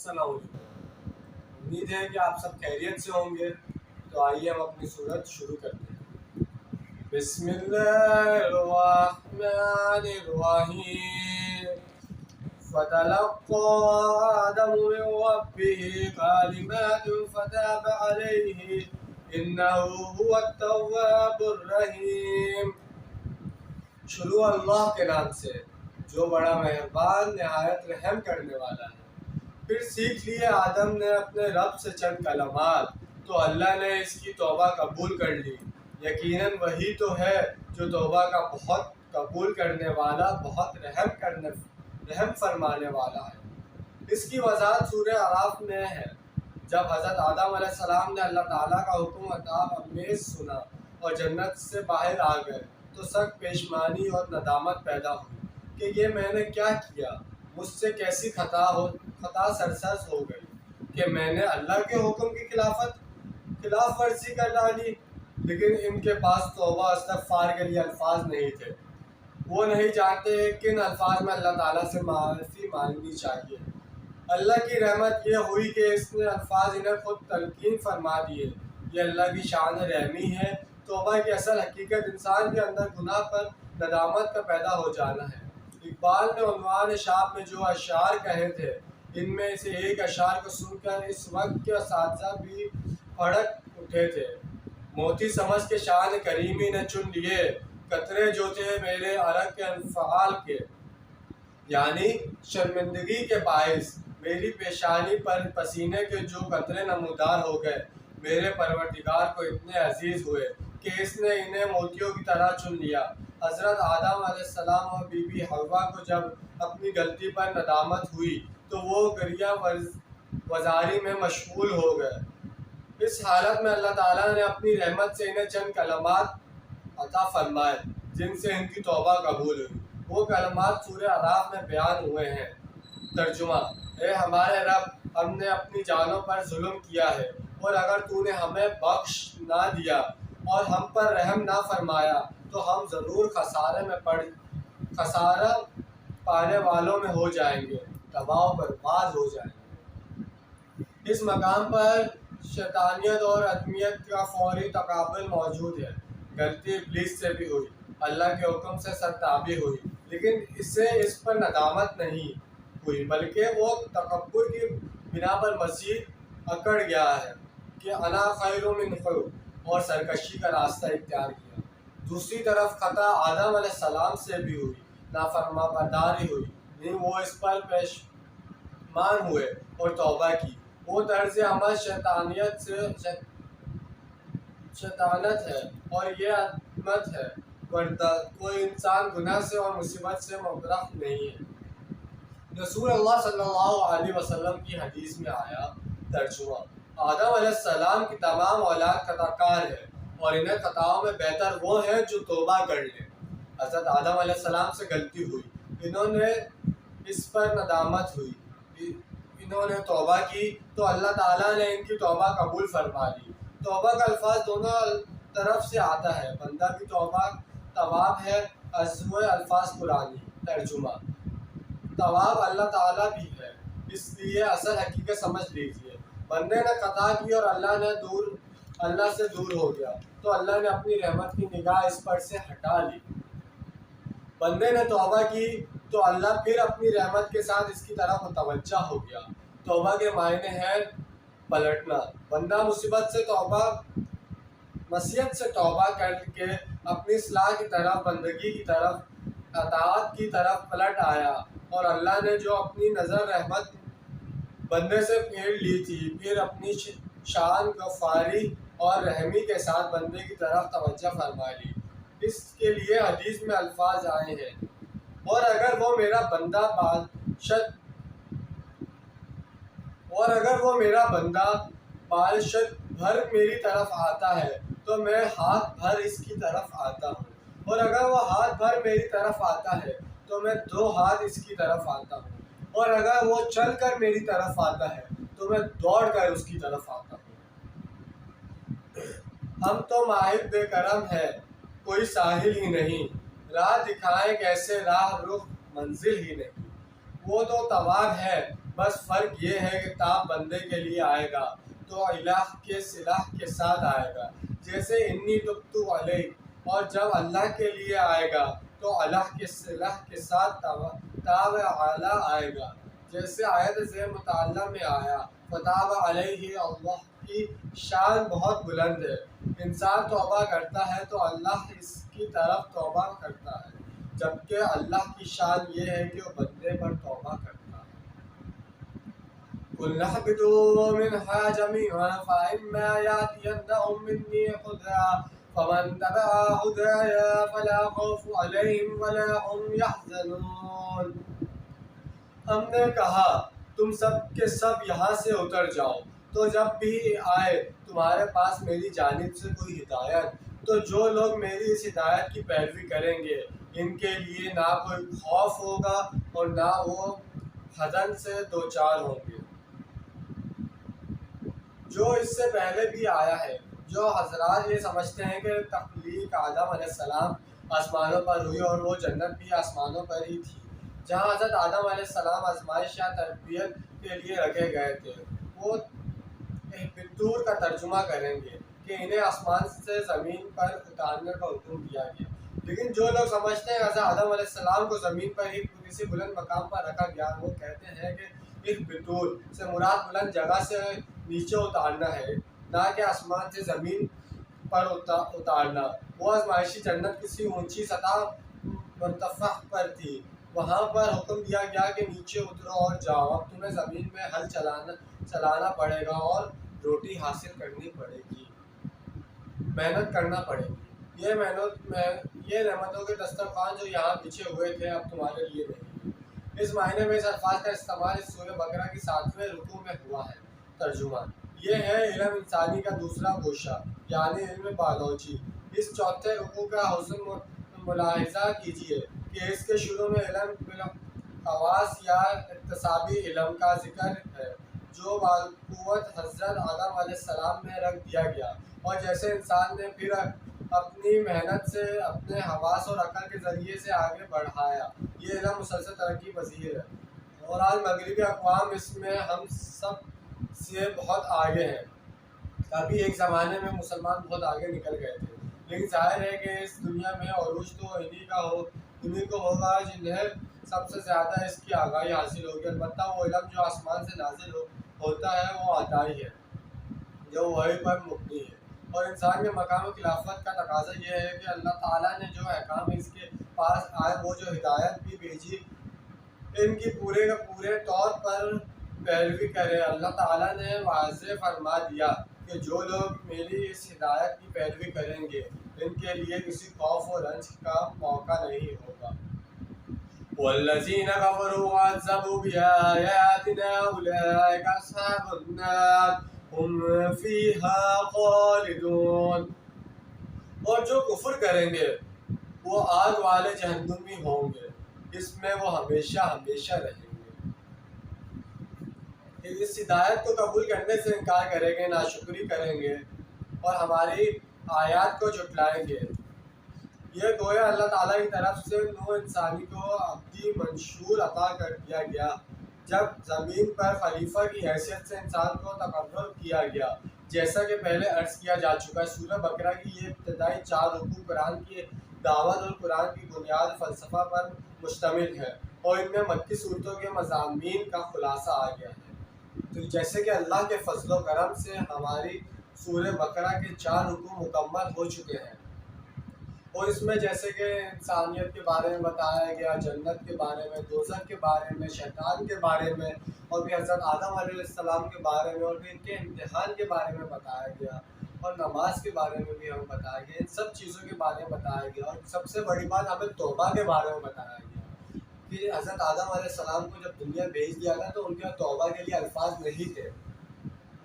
السلام علیکم۔ امید ہے کہ آپ سب خیریت سے ہوں گے۔ تو آئیے ہم اپنی صورت شروع کرتے ہیں۔ بسم اللہ الرحمن الرحیم۔ فتلقى آدم من ربه كلمات فتاب عليه إنه هو التواب الرحیم۔ شروع اللہ کے نام سے جو بڑا مہربان نہایت رحم کرنے والا ہے۔ پھر سیکھ لیے آدم نے اپنے رب سے چند کلمات، تو اللہ نے اس کی توبہ قبول کر لی۔ یقیناً وہی تو ہے جو توبہ کا بہت قبول کرنے والا، بہت رحم فرمانے والا ہے۔ اس کی وضاحت سورہ اعراف میں ہے۔ جب حضرت آدم علیہ السلام نے اللہ تعالیٰ کا حکم عذاب آمیز سنا اور جنت سے باہر آ گئے تو سخت پشیمانی اور ندامت پیدا ہوئی کہ یہ میں نے کیا کیا، مجھ سے کیسی خطا سرزد ہو گئی کہ میں نے اللہ کے حکم کی خلاف ورزی کر ڈالی۔ لیکن ان کے پاس توبہ استغفار کے لیے الفاظ نہیں تھے۔ وہ نہیں جانتے کن الفاظ میں اللہ تعالیٰ سے معافی مانگنی چاہیے۔ اللہ کی رحمت یہ ہوئی کہ اس نے الفاظ انہیں خود تلقین فرما دیے۔ یہ اللہ کی شان رحمی ہے۔ توبہ کی اصل حقیقت انسان کے اندر گناہ پر ندامت کا پیدا ہو جانا ہے۔ اقبال نے عنوان شعر میں جو اشعار کہے تھے، ان میں سے ایک اشعار کو سن کر اس وقت کے اساتذہ بھی بھڑک اٹھے تھے۔ موتی سمجھ کے شان کریمی نے چن لیے قطرے جو تھے میرے عرق کے انفعال کے، یعنی شرمندگی کے باعث میری پیشانی پر پسینے کے جو قطرے نمودار ہو گئے، میرے پروردگار کو اتنے عزیز ہوئے کہ اس نے انہیں موتیوں کی طرح چن لیا۔ حضرت آدم علیہ السلام اور بی بی حوا کو جب اپنی غلطی پر ندامت ہوئی تو وہ گریہ وزاری میں مشغول ہو گئے۔ اس حالت میں اللہ تعالیٰ نے اپنی رحمت سے انہیں چند کلمات عطا فرمائے جن سے ان کی توبہ قبول ہوئی۔ وہ کلمات سورہ اعراف میں بیان ہوئے ہیں۔ ترجمہ: اے ہمارے رب، ہم نے اپنی جانوں پر ظلم کیا ہے، اور اگر تو نے ہمیں بخش نہ دیا اور ہم پر رحم نہ فرمایا تو ہم ضرور خسارہ پانے والوں میں ہو جائیں گے، تباہ و برباد ہو جائیں گے۔ اس مقام پر شیطانیت اور عدمیت کا فوری تقابل موجود ہے۔ غلطی ابلیس سے بھی ہوئی، اللہ کے حکم سے سرتابی ہوئی، لیکن اسے اس پر ندامت نہیں ہوئی، بلکہ وہ تکبر کی بنا پر مزید اکڑ گیا ہے کہ انا خیر منہ اور سرکشی کا راستہ اختیار کیا۔ دوسری طرف خطا آدم علیہ السلام سے بھی ہوئی، نافرمانبرداری ہوئی، لیکن وہ اس پر پشیمان ہوئے اور توبہ کی۔ وہ طرز عمل شیطانت ہے اور یہ عدمت ہے، ورنہ کوئی انسان گناہ سے اور مصیبت سے مبرأ نہیں ہے۔ رسول اللہ صلی اللہ علیہ وسلم کی حدیث میں آیا۔ ترجمہ: آدم علیہ السلام کی تمام اولاد خطا کار ہے اور انہیں خطاؤں میں بہتر وہ ہیں جو توبہ کر لیں۔ حضرت آدم علیہ السلام سے غلطی ہوئی، انہوں نے اس پر ندامت ہوئی، انہوں نے توبہ کی تو اللہ تعالیٰ نے ان کی توبہ قبول فرما لی۔ توبہ کا الفاظ دونوں طرف سے آتا ہے۔ بندہ بھی تواب ہے، ازو الفاظ قرآنی۔ ترجمہ: تواب اللہ تعالیٰ بھی ہے، اس لیے اصل حقیقت سمجھ لیجیے۔ بندے نے خطا کی اور اللہ سے دور ہو گیا تو اللہ نے اپنی رحمت کی نگاہ اس پر سے ہٹا لی۔ بندے نے توبہ کی تو اللہ پھر اپنی رحمت کے ساتھ اس کی طرف متوجہ ہو گیا۔ توبہ کے معنی ہے پلٹنا۔ بندہ معصیت سے توبہ کر کے اپنی اصلاح کی طرف، بندگی کی طرف، اطاعت کی طرف پلٹ آیا، اور اللہ نے جو اپنی نظر رحمت بندے سے پھیر لی تھی، پھر اپنی شان غفاری اور رحمی کے ساتھ بندے کی طرف توجہ فرما لی۔ اس کے لیے حدیث میں الفاظ آئے ہیں: اور اگر وہ میرا بندہ بالشت بھر میری طرف آتا ہے تو میں ہاتھ بھر اس کی طرف آتا ہوں، اور اگر وہ ہاتھ بھر میری طرف آتا ہے تو میں 2 ہاتھ اس کی طرف آتا ہوں، اور اگر وہ چل کر میری طرف آتا ہے تو میں دوڑ کر اس کی طرف آتا ہوں۔ ہم تو ماہر بے کرم ہے، کوئی ساحل ہی نہیں، راہ دکھائیں کیسے راہ رخ منزل ہی نہیں۔ وہ تو تواب ہے بس فرق یہ ہے کہ تاب بندے کے لیے آئے گا تو الہ کے صلاح کے ساتھ آئے گا، جیسے انی تبت علیک، اور جب اللہ کے لیے آئے گا تو اللہ کے صلاح کے ساتھ تاب اعلیٰ آئے گا، جیسے آیت زیر مطالعہ میں آیا فتاب علیہ، اللہ کی شان بہت بلند ہے۔ انسان توبہ کرتا ہے تو اللہ اس کی طرف توبہ کرتا ہے، جبکہ اللہ کی شان یہ ہے کہ وہ بندے پر توبہ کرتا ہے۔ قُلْ اهْبِطُوا مِنْهَا جَمِيعًا فَإِمَّا يَأْتِيَنَّكُم مِّنِّي هُدًى فَمَن تَبِعَ هُدَايَ فَلَا خَوْفٌ عَلَيْهِمْ وَلَا هُمْ يَحْزَنُونَ۔ ہم نے کہا تم سب کے سب یہاں سے اتر جاؤ، تو جب بھی آئے تمہارے پاس میری جانب سے کوئی ہدایت، تو جو لوگ میری اس ہدایت کی پیروی کریں گے ان کے لیے نہ کوئی خوف ہوگا اور نہ وہ حزن سے دوچار ہوں گے۔ جو اس سے پہلے بھی آیا ہے، جو حضرات یہ سمجھتے ہیں کہ تخلیق آدم علیہ السلام آسمانوں پر ہوئی اور وہ جنت بھی آسمانوں پر ہی تھی جہاں حضرت آدم علیہ السلام آزمائش یا تربیت کے لیے رکھے گئے تھے، وہ اہبطوا کا ترجمہ کریں گے کہ انہیں آسمان سے زمین پر اتارنے کا حکم دیا گیا۔ لیکن جو لوگ سمجھتے ہیں حضرت آدم علیہ السلام کو زمین پر ہی کسی بلند مقام پر رکھا گیا، وہ کہتے ہیں کہ اہبطوا سے مراد بلند جگہ سے نیچے اتارنا ہے، نہ کہ آسمان سے زمین پر اتارنا۔ وہ آزمائشی جنت کسی اونچی سطح مرتفع پر تھی، وہاں پر حکم دیا گیا کہ نیچے اترو اور جاؤ، اب تمہیں زمین میں ہل چلانا پڑے گا اور روٹی حاصل کرنی پڑے گی، محنت کرنا پڑے گی۔ یہ نعمتوں کے دسترخوان جو یہاں بچھے ہوئے تھے اب تمہارے لیے نہیں ہے۔ اس معنی میں اس الفاظ کا استعمال اس سورہ بقرہ کی 7ویں رکوع میں ہوا ہے۔ ترجمہ یہ ہے علم انسانی کا دوسرا گوشہ، یعنی علم بایولوجی۔ اس چوتھے رکوع کا حسن ملاحظہ کیجیے کہ اس کے شروع میں علم بالحواس یا اکتسابی علم کا ذکر ہے جو بالقوت حضرت آدم علیہ السلام میں رکھ دیا گیا، اور جیسے انسان نے پھر اپنی محنت سے اپنے حواس اور عقل کے ذریعے سے آگے بڑھایا۔ یہ علم مسلسل ترقی پذیر ہے، اور آج مغربی اقوام اس میں ہم سب سے بہت آگے ہیں۔ ابھی ایک زمانے میں مسلمان بہت آگے نکل گئے تھے، لیکن ظاہر ہے کہ اس دنیا میں عروج تو انہی کو ہوگا جنہیں سب سے زیادہ اس کی آگاہی حاصل ہوگی۔ البتہ وہ علم جو آسمان سے نازل ہوتا ہے وہ عطائی ہے جو وحی پر مبنی ہے، اور انسان کے مقام و خلافت کا تقاضا یہ ہے کہ اللہ تعالیٰ نے جو احکام اس کے پاس آئے، وہ جو ہدایت بھی بھیجی، ان کی پورے کا پورے طور پر پیروی کرے۔ اللہ تعالیٰ نے واضح فرما دیا کہ جو لوگ میری اس ہدایت کی پیروی کریں گے ان کے لیے کسی خوف و رنج کا موقع نہیں ہوگا۔ وَالَّذِينَ كَفَرُوا وَكَذَّبُوا بِآيَاتِنَا أُولَٰئِكَ أَصْحَابُ النَّارِ هُمْ فِيهَا خَالِدُونَ۔ اور جو کفر کریں گے وہ آگ والے جہنمی ہوں گے، اس میں وہ ہمیشہ ہمیشہ رہیں گے۔ اس ہدایت کو قبول کرنے سے انکار کریں گے، ناشکری کریں گے اور ہماری آیات کو جھٹلائیں گے۔ یہ گویا اللہ تعالیٰ کی طرف سے نوع انسانی کو ابدی منشور عطا کر دیا گیا جب زمین پر خلیفہ کی حیثیت سے انسان کو تقرر کیا گیا، جیسا کہ پہلے عرض کیا جا چکا ہے۔ سورہ بقرہ کی یہ ابتدائی 4 رکوع قرآن کی دعوت اور قرآن کی بنیاد فلسفہ پر مشتمل ہے، اور ان میں مکی صورتوں کے مضامین کا خلاصہ آ گیا ہے۔ تو جیسے کہ اللہ کے فضل و کرم سے ہماری سورہ بقرہ کے 4 رکوع مکمل ہو چکے ہیں، اور اس میں جیسے کہ انسانیت کے بارے میں بتایا گیا، جنت کے بارے میں، دوزخ کے بارے میں، شیطان کے بارے میں، اور بھی حضرت آدم علیہ السلام کے بارے میں، اور بھی ان کے امتحان کے بارے میں بتایا گیا، اور نماز کے بارے میں بھی ہمیں بتایا گیا۔ ان سب چیزوں کے بارے میں بتایا گیا، اور سب سے بڑی بات ہمیں توبہ کے بارے میں بتایا گیا کہ حضرت آدم علیہ السلام کو جب دنیا بھیج دیا گیا تو ان کے توبہ کے لیے الفاظ نہیں تھے۔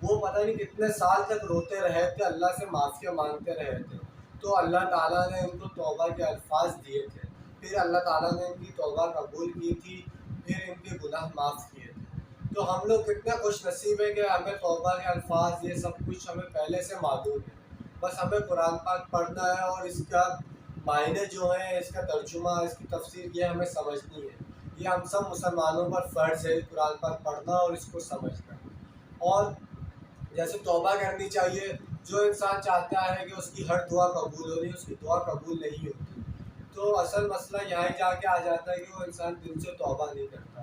وہ پتہ نہیں کتنے سال تک روتے رہے تھے، اللہ سے معافیاں مانگتے رہے تھے، تو اللہ تعالیٰ نے ان کو توبہ کے الفاظ دیے تھے، پھر اللہ تعالیٰ نے ان کی توبہ قبول کی تھی، پھر ان کے گناہ معاف کیے تھے۔ تو ہم لوگ کتنے خوش نصیب ہیں کہ ہمیں توبہ کے الفاظ یہ سب کچھ ہمیں پہلے سے معلوم ہے، بس ہمیں قرآن پاک پڑھنا ہے اور اس کا معنی جو ہے، اس کا ترجمہ، اس کی تفسیر یہ ہمیں سمجھنی ہے۔ یہ ہم سب مسلمانوں پر فرض ہے قرآن پاک پڑھنا اور اس کو سمجھنا. اور جیسے توبہ کرنی چاہیے. جو انسان چاہتا ہے کہ اس کی ہر دعا قبول ہو رہی ہے، اس کی دعا قبول نہیں ہوتی. تو اصل مسئلہ یہاں جا کے آ جاتا ہے کہ وہ انسان دل سے توبہ نہیں کرتا.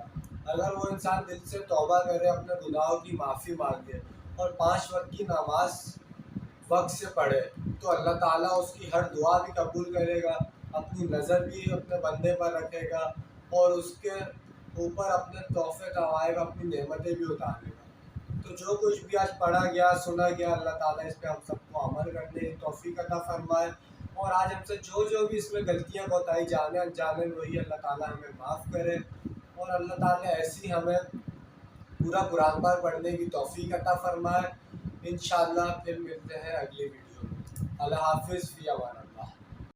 اگر وہ انسان دل سے توبہ کرے، اپنے گناہوں کی معافی مانگے اور 5 وقت کی نماز وقت سے پڑھے، تو اللہ تعالیٰ اس کی ہر دعا بھی قبول کرے گا، اپنی نظر بھی اپنے بندے پر رکھے گا اور اس کے اوپر اپنے تحفے توائب اپنی نعمتیں بھی اتارے گا. تو جو کچھ بھی آج پڑھا گیا سنا گیا، اللہ تعالیٰ اس پہ ہم سب کو عمل کرنے کی توفیق عطا فرمائے. اور آج ہم سے جو بھی اس میں غلطیاں بتائی جانے انجانے وہی اللہ تعالیٰ ہمیں معاف کرے. اور اللہ تعالیٰ ایسی ہمیں پورا قرآن پاک پڑھنے کی توفیق عطا فرمائے. انشاءاللہ پھر ملتے ہیں اگلی ویڈیو میں. اللہ حافظ، فی امان اللہ.